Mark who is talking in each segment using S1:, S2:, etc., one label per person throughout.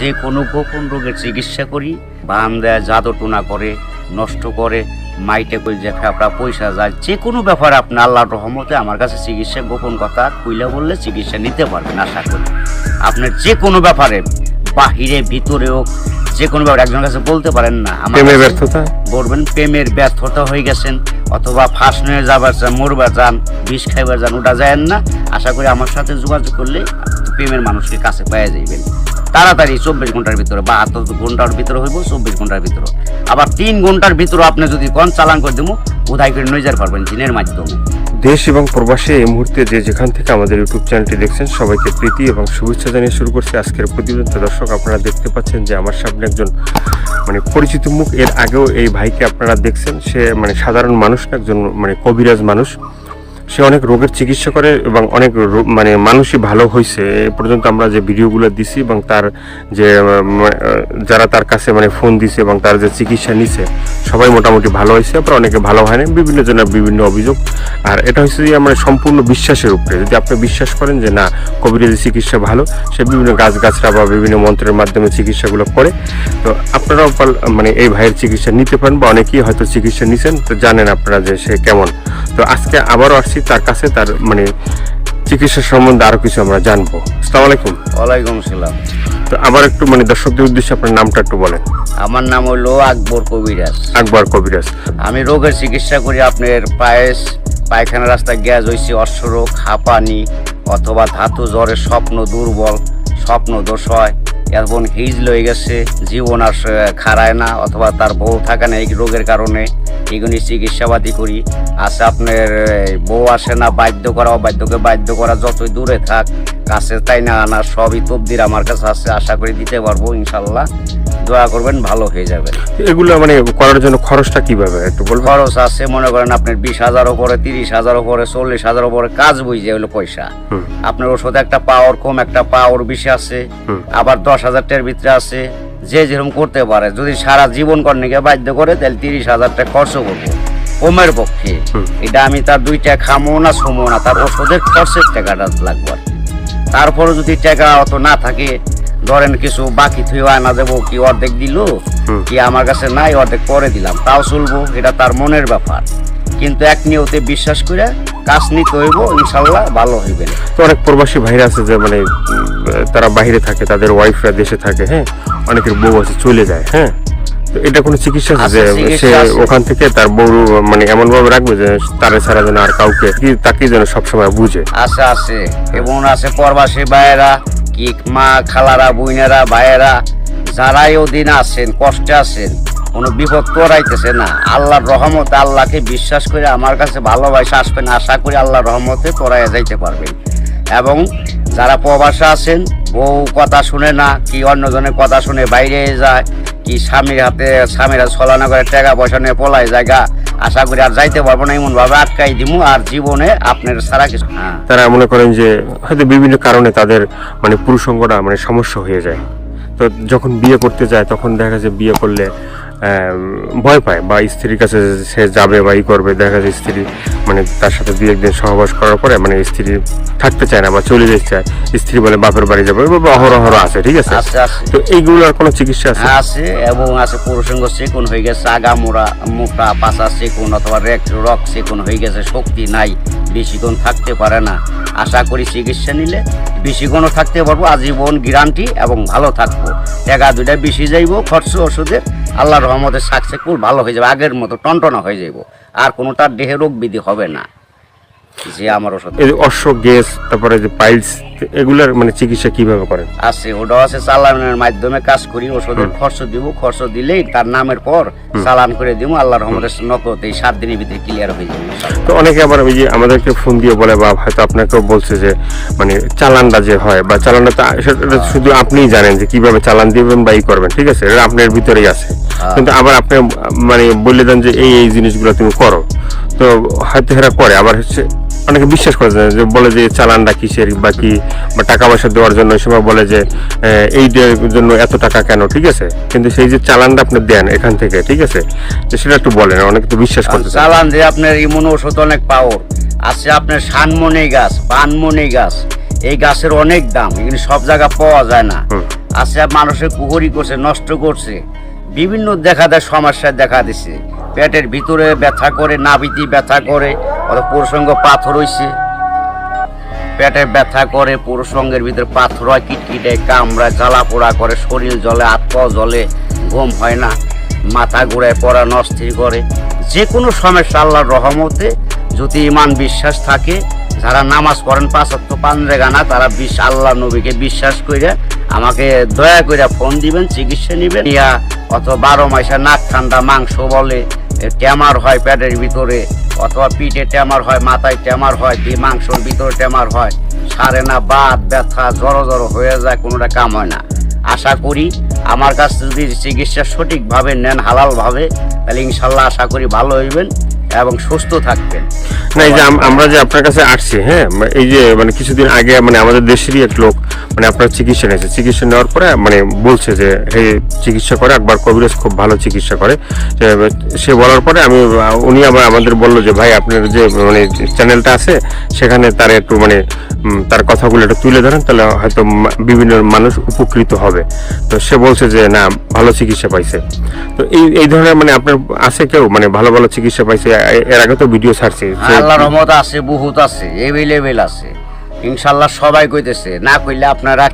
S1: যে কোনো গোপন রোগের চিকিৎসা করি। বান দেয়, জাদু টোনা করে, নষ্ট করে, মাইটে করে যে ফেফড়া পয়সা যায়, যে কোনো ব্যাপারে আপনি আল্লাহর রহমতে আমার কাছে চিকিৎসা গোপন কথা কইলা বললে চিকিৎসা নিতে পারবেন। আশা করি আপনার যে কোনো ব্যাপারে বাহিরে ভিতরেও যে কোনো ব্যাপারে একজনের কাছে বলতে পারেন না
S2: প্রেমের ব্যর্থতা
S1: বলবেন, প্রেমের ব্যর্থতা হয়ে গেছেন অথবা ফাঁস নিয়ে যাবার চান, মরবার যান, বিষ খাইবার যান, ওটা যায় না। আশা করি আমার সাথে যোগাযোগ করলে প্রেমের মানুষকে কাছে পেয়ে যাইবেন তাড়াতাড়ি। 24 ঘন্টার ভিতরে, 72 ঘন্টার ভিতরে হইব, 24 ঘন্টার ভিতরে। আবার 3 ঘন্টার ভিতরে আপনি যদি কোন চালান করে দেবো উদায় করে নিয়ে যেতে পারবেন জিনের মাধ্যমে।
S2: দেশ এবং প্রবাসে এই মুহূর্তে যে যেখান থেকে আমাদের ইউটিউব চ্যানেলটি দেখছেন সবাইকে প্রীতি এবং শুভেচ্ছা জানিয়ে শুরু করছি আজকের প্রতিবেদন। দর্শক, আপনারা দেখতে পাচ্ছেন যে আমার সামনে একজন পরিচিত মুখ। এর আগেও এই ভাইকে আপনারা দেখছেন। সে সাধারণ মানুষ না, একজন কবিরাজ মানুষ। সে অনেক রোগের চিকিৎসা করে এবং অনেক মানুষই ভালো হয়েছে। এ পর্যন্ত আমরা যে ভিডিওগুলো দিছি এবং তার যে যারা তার কাছে ফোন দিছে এবং তার যে চিকিৎসা নিছে সবাই মোটামুটি ভালো হয়েছে। আবার অনেকে ভালো হয় না, বিভিন্ন জনের বিভিন্ন অভিযোগ। আর এটা হচ্ছে যে সম্পূর্ণ বিশ্বাসের উপরে। যদি আপনি বিশ্বাস করেন যে না কবিরাজি চিকিৎসা ভালো, সে বিভিন্ন গাছগাছরা বা বিভিন্ন মন্ত্রের মাধ্যমে চিকিৎসাগুলো করে, তো আপনারাও এই ভাইয়ের চিকিৎসা নিতে পারেন বা অনেকেই হয়তো চিকিৎসা নিছেন, তো জানেন আপনারা যে সে কেমন। তো আজকে আবারও আসছি তার কাছে, তার চিকিৎসা সম্বন্ধে আরো কিছু আমরা জানবো। আসসালামু আলাইকুম।
S1: ওয়ালাইকুম আসসালাম।
S2: তো আবার একটু দর্শকদের উদ্দেশ্যে আপনার নামটা একটু বলেন।
S1: আমার নাম হলো আকবর কবিরাজ।
S2: আকবর কবিরাজ।
S1: আমি রোগের চিকিৎসা করি আপনার পায়েস, পায়খানা রাস্তায় গ্যাস হয়েছে, অশ্বরোগ, হাঁপানি অথবা ধাতু জ্বরের স্বপ্ন দুর্বল, স্বপ্ন দোষ হয়, এখন হিজ লয়ে গেছে, জীবন আর খাড়ায় না অথবা তার বউ থাকে না এই রোগের কারণে, এগুলি চিকিৎসাবাদী করি। আছে আপনার বউ আসে না, বাধ্য করা, অবাধ্যকে বাধ্য করা, যতই দূরে থাক কাছে তাই না আনা, সবই তবদির আমার কাছে আছে। আশা করি দিতে পারবো ইনশাল্লাহ। দোয়া করবেন, ভালো হয়ে যাবে।
S2: এগুলো করার জন্য খরচটা কিভাবে একটু বলবেন?
S1: খরচ আছে মনে করেন আপনার 20,000 উপরে, 30,000 উপরে, 40,000 উপরে কাজ বুঝে হলো পয়সা। আপনার ওষুধ একটা পাওয়ার কম, একটা পাওয়ার বেশি আছে, আবার 10,000 টাকার ভিতরে আছে। যে যেরকম করতে পারে, যদি সারা জীবন কর্ণিকে বাধ্য করে তাহলে 30,000 টাকা খরচ করবো কমের পক্ষে। এটা আমি তার 2 টাকা খামো না ছুমো না, তার ওষুধের খরচের টাকাটা লাগবে আর কি। তারপরে যদি টাকা অত না থাকে, ধরেন কিছু বাকি থুয়ে আনা যাবো, কি অর্ধেক দিল, কি আমার কাছে নাই অর্ধেক পরে দিলাম, তাও চলবো, এটা তার মনের ব্যাপার। কিন্তু এক নিয়তে বিশ্বাস করে কাজ নিতে হইব, ইনশাল্লাহ ভালো হইবে।
S2: তো অনেক প্রবাসী ভাইরা আছে যে তারা বাইরে থাকে, তাদের ওয়াইফরা দেশে থাকে, হ্যাঁ, অনেকের বউ আছে চলে যায়, হ্যাঁ, তো এটা কোনো চিকিৎসা আছে যে সে ওখান থেকে তার বউ এমন ভাবে রাখবে যে তারে ছাড়া যেন আর কাউকে তাকে যেন সবসময় বুঝে?
S1: আছে আছে, এবং আছে প্রবাসী ভাইয়েরা, কি মা খালারা, বোনেরা, ভাইয়েরা যারাই ওদিন আছেন, কষ্টে আছেন, কোনো বিপদ তোরাইতেছে না, আল্লাহর রহমতে আল্লাহকে বিশ্বাস করে আমার কাছে ভালোবাসা আসবেন। আশা করি আল্লাহর রহমতে তোরাইয়া যাইতে পারবেন। এবং যারা প্রবাসে আছেন, বউ কথা শুনে না, কি অন্যজনের কথা শুনে বাইরে যায়, কি স্বামীর হাতে স্বামীরা ছলনা করে টাকা পয়সা নিয়ে পলায় জায়গা, আশা করি আর যাইতে পারবো না, এমন ভাবে আটকাই দিমু আর জীবনে আপনার সারা কিছু।
S2: তারা মনে করেন যে হয়তো বিভিন্ন কারণে তাদের পুরুষাঙ্গটা সমস্যা হয়ে যায়। তো যখন বিয়ে করতে যায় তখন দেখা যায় বিয়ে করলে ভয় পায়, বা স্ত্রীর কাছে সে যাবে বা করবে, দেখা যায় স্ত্রী তার সাথে 2-1 দিন সহবাস করার পরে স্ত্রী থাকতে চায় না বা চলে যেতে চায়, স্ত্রী বলে বাপের বাড়ি যাবে, অহরহ আছে, ঠিক আছে। তো এইগুলোর কোনো চিকিৎসা আছে?
S1: আছে, এবং আছে পুরুষাঙ্গ চিকুন হয়ে গেছে, আগা মোটা পাশা চিকুন অথবা রক চিকুন হয়ে গেছে, শক্তি নাই, বেশিক্ষণ থাকতে পারে না। আশা করি চিকিৎসা নিলে বেশিক্ষণও থাকতে পারবো, আজীবন গ্যারান্টি, এবং ভালো থাকবো। টাকা 2টা বেশি যাইব খরচ ওষুধের, আল্লাহর রহমতে সাকসেসফুল ভালো হয়ে যাবে, আগের মতো টনটনা হয়ে যাইব, আর কোনো তার দেহে রোগ বিধি হবে না। যে আমার ওষুধ
S2: অশ্ব গ্যাস, তারপরে যে পাইলস, এগুলার চিকিৎসা কিভাবে করেন?
S1: আছে, ওটাও আছে, চালানের মাধ্যমে কাজ করি। ওষুধের খরচ দিব, খরচ দিলেই তার নামের পর চালান করে দিব, আল্লাহর রহমতে নগদ এই 7 দিনের ভিতরে ক্লিয়ার হয়ে যাবে।
S2: তো অনেকে আবার ওই যে আমাদেরকে ফোন দিয়ে বলে, বা হয়তো আপনাকেও বলছে যে চালানটা যে হয়, বা চালানটা সেটা শুধু আপনিই জানেন যে কিভাবে চালান দিবেন বা করবেন, ঠিক আছে, এটা আপনার ভিতরেই আছে। কিন্তু আবার আপনি বলে দেন যে এই জিনিসগুলো তুমি করো, তো হয়তো এরা করে। আবার হচ্ছে অনেকে বিশ্বাস করে যে বলে যে চালানটা কিসের বা কি, বা টাকা পয়সা দেওয়ার জন্য সময় বলে যে এই জন্য এত টাকা কেন, ঠিক আছে। কিন্তু সেই যে চালানটা আপনি দেন এখান থেকে, ঠিক আছে, যে সেটা একটু বলেন, অনেকে তো বিশ্বাস করতে
S1: চালান যে আপনার ইমন ওষুধ অনেক পাওয়ার আছে। আপনার শানমনি গাছ, পানমনি গাছ, এই গাছের অনেক দাম, এগুলি সব জায়গা পাওয়া যায় না। আছে মানুষের কুহরি করছে, নষ্ট করছে, বিভিন্ন দেখা দেয় সমস্যা দেখা দিছে। পেটের ভিতরে ব্যথা করে, নাভিতে ব্যথা করে, প্রসঙ্গ পাথর হইছে, পেটে ব্যথা করে, পুরুষঙ্গের ভিতরে পাথর হয়, কিটকিটে কামড়ায়, জ্বালা পোড়া করে, শরীর জ্বলে, হাত পা জ্বলে, ঘুম হয় না, মাথা ঘুরায়, পড়ানো অস্থির করে। যে কোনো সমস্যা আল্লাহর রহমতে যদি ইমান বিশ্বাস থাকে, যারা নামাজ পড়েন 5 ওয়াক্ত 5 রেখানা, তারা আল্লাহ নবীকে বিশ্বাস করে আমাকে দয়া করে ফোন দিবেন, চিকিৎসা নেবেন। ইয়া অথবা 12 মাসে নাক ঠান্ডা, মাংস বলে ট্যামার হয় পেটের ভিতরে, অথবা পিঠে ট্যামার হয়, মাথায় ট্যামার হয়, মাংসর ভিতরে ট্যামার হয়, সারে না, বাত ব্যথা, জড়ো হয়ে যায়, কোনোটা কাম হয় না। আশা করি আমার কাছ থেকে যদি চিকিৎসা সঠিকভাবে নেন, হালালভাবে, তাহলে ইনশাল্লাহ আশা করি ভালো হইবেন এবং সুস্থ থাকবেন।
S2: না, এই যে আমরা যে আপনার কাছে আসছি, হ্যাঁ, এই যে মানে কিছুদিন আগে মানে আমাদের দেশেরই এক লোক মানে আপনার চিকিৎসা নিয়েছে, চিকিৎসা নেওয়ার পরে মানে বলছে যে চিকিৎসা করে একবার কবিরাজ খুব ভালো চিকিৎসা করে। সে বলার পরে উনি আবার আমাদের বললো যে ভাই আপনার যে মানে চ্যানেলটা আছে সেখানে তার একটু মানে তার কথাগুলো একটু তুলে ধরেন, তাহলে হয়তো বিভিন্ন মানুষ উপকৃত হবে। তো সে বলছে যে না, ভালো চিকিৎসা পাইছে। তো এই ধরনের মানে আপনার আছে কেউ মানে ভালো ভালো চিকিৎসা পাইছে? এর আগে তো ভিডিও ছাড়ছি,
S1: আল্লাহর রহমত আছে, বহুত আছে, এভেলেবেল আছে ইনশাল্লাহ। সবাই কইতেছে, না কইলে আপনারা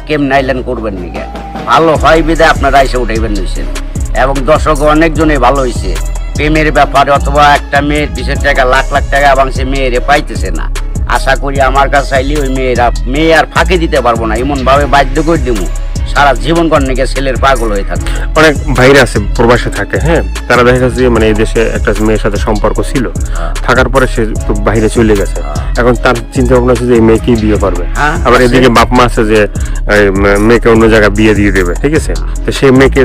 S1: কেমন আইলেন করবেন নিকে, ভালো হয় বিদায় আপনারা এসে উঠাইবেন নিছেন। এবং দর্শক অনেকজনে ভালো হয়েছে প্রেমের ব্যাপারে, অথবা একটা মেয়ের পিছের টাকা লাখ লাখ টাকা এবং সে মেয়েরে পাইতেছে না। আশা করি আমার কাছে আইলে ওই মেয়ে আর ফাঁকি দিতে পারবো না, এমন ভাবে বাধ্য করে দিব সারা জীবন কর্ণিকে ছেলের পাগল হয়ে থাকে।
S2: অনেক ভাইরা আছে প্রবাসে থাকে, হ্যাঁ, তারা দেখা যাচ্ছে মানে এই দেশে একটা মেয়ের সাথে সম্পর্ক ছিল, থাকার পরে সে বাইরে চলে গেছে। এখন তার চিন্তা ভাবনা আছে যে এই মেয়েকেই বিয়ে করবে। আবার এদিকে বাপ মা আছে যে মেয়েকে অন্য জায়গায় বিয়ে দিয়ে দেবে, ঠিক আছে। তো সেই মেয়েকে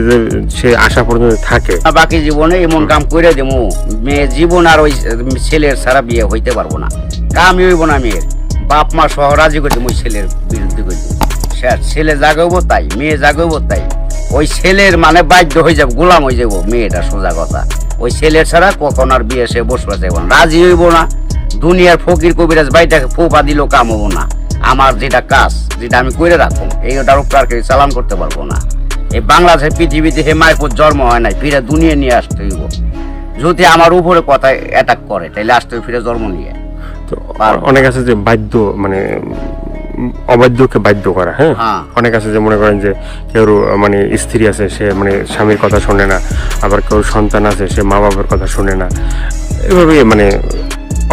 S2: সে আশা পর্যন্ত থাকে,
S1: বাকি জীবনে এমন কাম করে দেবো, মেয়ে জীবন আর ওই ছেলের ছাড়া বিয়ে হইতে পারবো না, কামই হইব না। মেয়ের বাপ মা সহ রাজি করে দেবো, ওই ছেলের বিরুদ্ধে করে দেবো। ছেলে জাগাবো তাই, মেয়ে জাগাবো তাই, ওই ছেলের মানে বাধ্য হয়ে যাবো, গোলাম হয়ে যাবো মেয়েটা, সোজা কথা। ওই ছেলের ছাড়া কখন আর বিয়ে সে বসবা যাবো না, রাজি হইব না। দুনিয়ার ফকির কবিরাজ বাইটাকে ফোপা দিলেও কাম হবো না। আমার যেটা কাজ, যেটা আমি করে রাখবো, এইটার উপর আর কেউ চালান করতে পারবো না। এই বাংলাদেশের পৃথিবীতে হে মাইপুর জন্ম হয় নাই, ফিরে দুনিয়া নিয়ে আসতে হইব। যদি আমার উপরে কথা অ্যাটাক করে তাহলে আসতে ফিরে জন্ম নিয়ে।
S2: তো অনেক আছে যে বাধ্য মানে অবাধ্যকে বাধ্য করা, হ্যাঁ, অনেক আছে যে মনে করেন যে কেউ মানে স্ত্রী আছে, সে মানে স্বামীর কথা শোনে না, আবার কেউ সন্তান আছে, সে মা বাবার কথা শোনে না, এভাবে মানে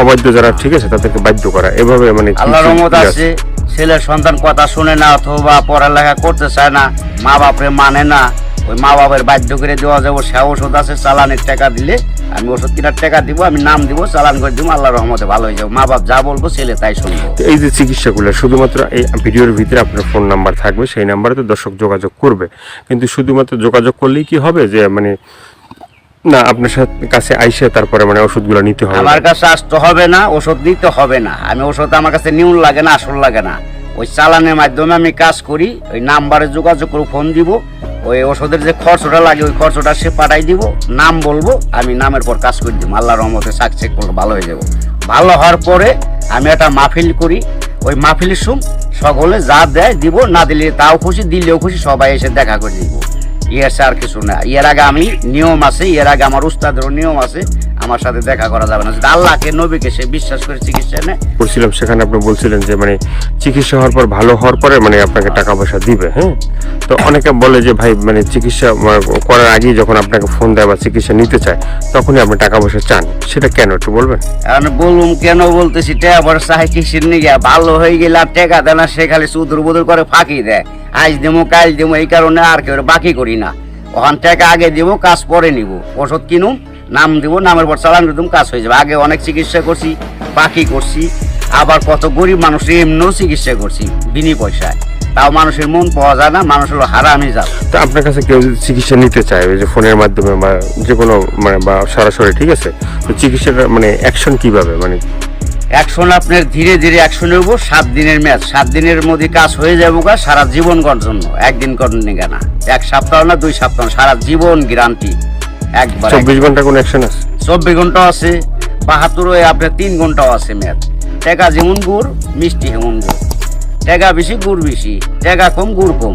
S2: অবাধ্য যারা, ঠিক আছে, তাদেরকে বাধ্য করা, এভাবে মানে
S1: আল্লাহর রহমত আছে। ছেলের সন্তান কথা শুনে না, অথবা পড়ালেখা করতে চায় না, মা বাপরে মানে না, ওই মা বাবার বাধ্য করে দেওয়া যাবো। সে ওষুধ আছে, চালানের টাকা দিলে আমি ওষুধ কেনার টাকা দিব, আমি নাম দিব, চালান করে দিব, আল্লাহর রহমতে ভালো হয়ে যাবো। মা বাপ যা বলবো ছেলে তাই শুনবো।
S2: এই যে চিকিৎসাগুলো শুধুমাত্র এই ভিডিওর ভিতরে আপনার ফোন নাম্বার থাকবে, সেই নাম্বারে তো দর্শক যোগাযোগ করবে, কিন্তু শুধুমাত্র যোগাযোগ করলেই কি হবে যে মানে না আপনার কাছে আইসে তারপরে মানে ওষুধগুলো নিতে হবে?
S1: আমার কাছে আসতে হবে না, ওষুধ নিতে হবে না। আমি ওষুধ আমার কাছে নিউন লাগে না, আসল লাগে না। ওই চালানের মাধ্যমে আমি কাজ করি, ওই নাম্বারে যোগাযোগ করে ফোন দিব, ওই ওষুধের যে খরচটা লাগে ওই খরচটা সে পাঠাই দিব, নাম বলবো, আমি নামের পর কাজ করে দিব। আল্লাহর রহমতে সাকসেস করলে ভালো হয়ে যাবো। ভালো হওয়ার পরে আমি একটা মাহফিল করি, ওই মাহফিলের সকলে যা দেয় দিব, না দিলে তাও খুশি, দিলেও খুশি, সবাই এসে দেখা করে দিব। আর কিছু না। এর আগে আমি নিয়ম আছে, এর আগে আমার উস্তাদেরও নিয়ম আছে, আমার সাথে দেখা করা যাবে না। যদি আল্লাহকে নবীকে সে বিশ্বাস করে চিকিৎসা নেয়।
S2: বলছিলাম সেখানে আপনি বলছিলেন যে মানে চিকিৎসা হওয়ার পর, ভালো হওয়ার পরে মানে আপনাকে টাকা পয়সা দিবে, হ্যাঁ। তো অনেকে বলে যে ভাই মানে চিকিৎসা করার আগেই যখন আপনাকে ফোন দেয় বা চিকিৎসা নিতে চায় তখনই আপনি টাকা পয়সা চান, সেটা কেন একটু বলবেন?
S1: বলুন কেন বলতেছি, টাকা পয়সা চাই কিসের নিয়ে? ভালো হয়ে গেলে আর টাকা দেয় না, সে খালি সুদূর বুদুর করে ফাঁকি দেয়, আজ দেবো কাল দেবো, এই কারণে আর কেউ বাকি করি না। ওখান টাকা আগে দিব, কাজ পরে নিব। ওষুধ কিনুম, নাম দিব, নামের পর চালান দিতাম, কাজ হয়ে যাবে। আগে অনেক চিকিৎসা করছি, বাকি করছি, আবার কত গরিব মানুষ এমনিও চিকিৎসা করছি বিনি পয়সায়, তাও মানুষের মন পাওয়া যায় না, মানুষ হলো হারামি যাবে।
S2: তো আপনার কাছে কেউ যদি চিকিৎসা নিতে চায় যে ফোনের মাধ্যমে বা যে কোনো মানে বা সরাসরি, ঠিক আছে, তো চিকিৎসাটা মানে অ্যাকশন কিভাবে? মানে
S1: অ্যাকশন আপনার ধীরে ধীরে অ্যাকশন হইব। 7 দিনের ম্যাচ, 7 দিনের মধ্যে কাজ হয়ে যাবো সারা জীবন করার জন্য। একদিন করেন না, 1 সপ্তাহ না 2 সপ্তাহ, সারা জীবন গ্যারান্টি। একবার
S2: 24 ঘন্টা কোনো অ্যাকশন আছে?
S1: 24 ঘন্টা আছে, 72 আপনার 3 ঘন্টাও আছে ম্যাচ। টাকা যেমন গুড়, মিষ্টি হেমন গুড়। টাকা বেশি গুড় বেশি, টাকা কম গুড় কম।